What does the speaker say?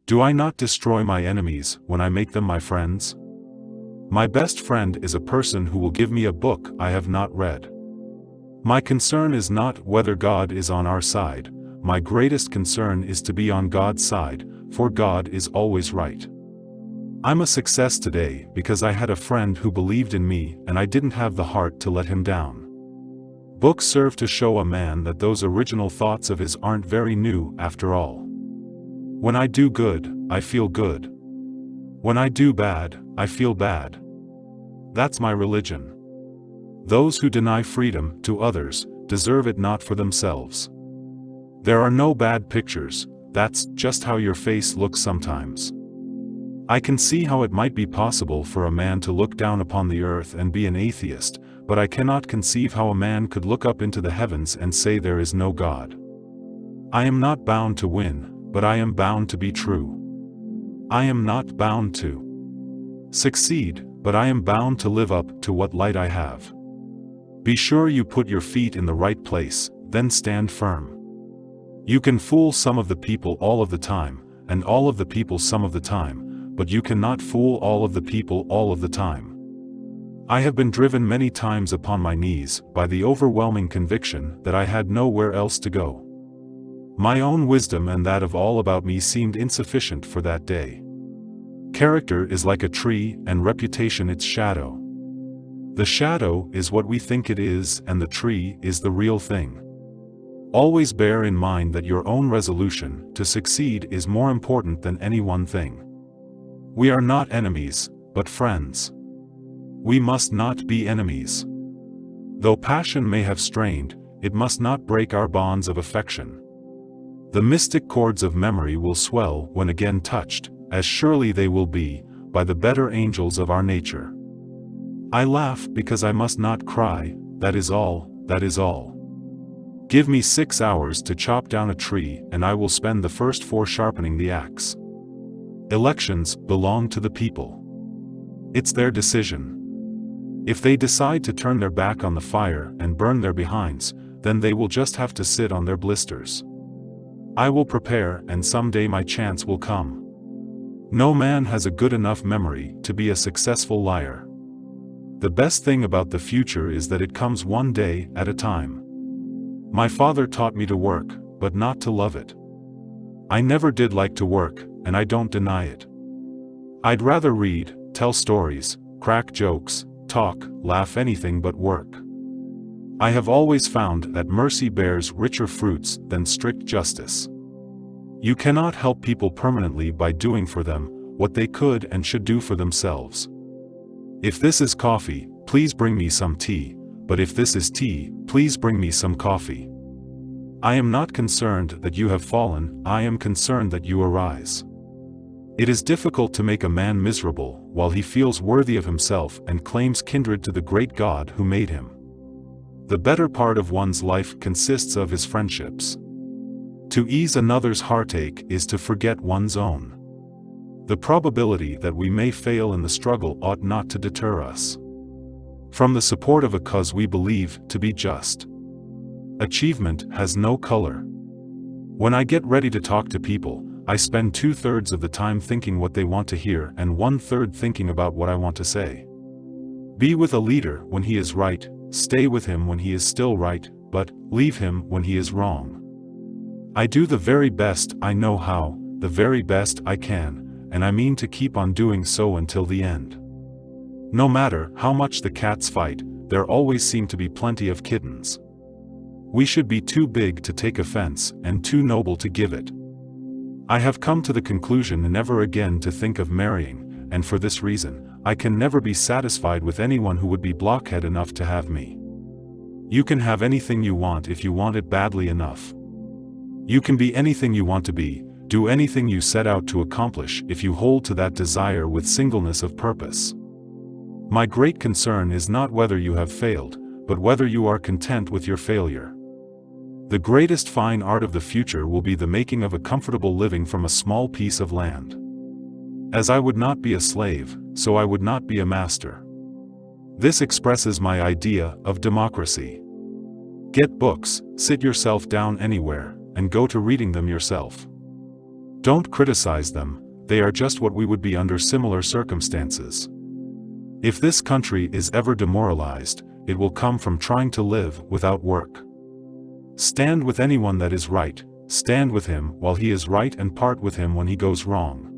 Do I not destroy my enemies when I make them my friends? My best friend is a person who will give me a book I have not read. My concern is not whether God is on our side. My greatest concern is to be on God's side, for God is always right. I'm a success today because I had a friend who believed in me and I didn't have the heart to let him down. Books serve to show a man that those original thoughts of his aren't very new after all. When I do good, I feel good. When I do bad, I feel bad. That's my religion. Those who deny freedom to others deserve it not for themselves. There are no bad pictures, that's just how your face looks sometimes. I can see how it might be possible for a man to look down upon the earth and be an atheist, but I cannot conceive how a man could look up into the heavens and say there is no God. I am not bound to win, but I am bound to be true. I am not bound to succeed, but I am bound to live up to what light I have. Be sure you put your feet in the right place, then stand firm. You can fool some of the people all of the time, and all of the people some of the time, but you cannot fool all of the people all of the time. I have been driven many times upon my knees by the overwhelming conviction that I had nowhere else to go. My own wisdom and that of all about me seemed insufficient for that day. Character is like a tree and reputation its shadow. The shadow is what we think it is and the tree is the real thing. Always bear in mind that your own resolution to succeed is more important than any one thing. We are not enemies, but friends. We must not be enemies. Though passion may have strained, it must not break our bonds of affection. The mystic chords of memory will swell when again touched, as surely they will be, by the better angels of our nature. I laugh because I must not cry, that is all, that is all. Give me 6 hours to chop down a tree and I will spend the first 4 sharpening the axe. Elections belong to the people. It's their decision. If they decide to turn their back on the fire and burn their behinds, then they will just have to sit on their blisters. I will prepare and someday my chance will come. No man has a good enough memory to be a successful liar. The best thing about the future is that it comes one day at a time. My father taught me to work, but not to love it. I never did like to work, and I don't deny it. I'd rather read, tell stories, crack jokes, talk, laugh, anything but work. I have always found that mercy bears richer fruits than strict justice. You cannot help people permanently by doing for them what they could and should do for themselves. If this is coffee, please bring me some tea, but if this is tea, please bring me some coffee. I am not concerned that you have fallen, I am concerned that you arise. It is difficult to make a man miserable while he feels worthy of himself and claims kindred to the great God who made him. The better part of one's life consists of his friendships. To ease another's heartache is to forget one's own. The probability that we may fail in the struggle ought not to deter us from the support of a cause we believe to be just. Achievement has no color. When I get ready to talk to people, I spend 2/3 of the time thinking what they want to hear and 1/3 thinking about what I want to say. Be with a leader when he is right, stay with him when he is still right, but leave him when he is wrong. I do the very best I know how, the very best I can, and I mean to keep on doing so until the end. No matter how much the cats fight, there always seem to be plenty of kittens. We should be too big to take offense and too noble to give it. I have come to the conclusion never again to think of marrying, and for this reason, I can never be satisfied with anyone who would be blockhead enough to have me. You can have anything you want if you want it badly enough. You can be anything you want to be, do anything you set out to accomplish if you hold to that desire with singleness of purpose. My great concern is not whether you have failed, but whether you are content with your failure. The greatest fine art of the future will be the making of a comfortable living from a small piece of land. As I would not be a slave, so I would not be a master. This expresses my idea of democracy. Get books, sit yourself down anywhere, and go to reading them yourself. Don't criticize them, they are just what we would be under similar circumstances. If this country is ever demoralized, it will come from trying to live without work. Stand with anyone that is right, stand with him while he is right and part with him when he goes wrong.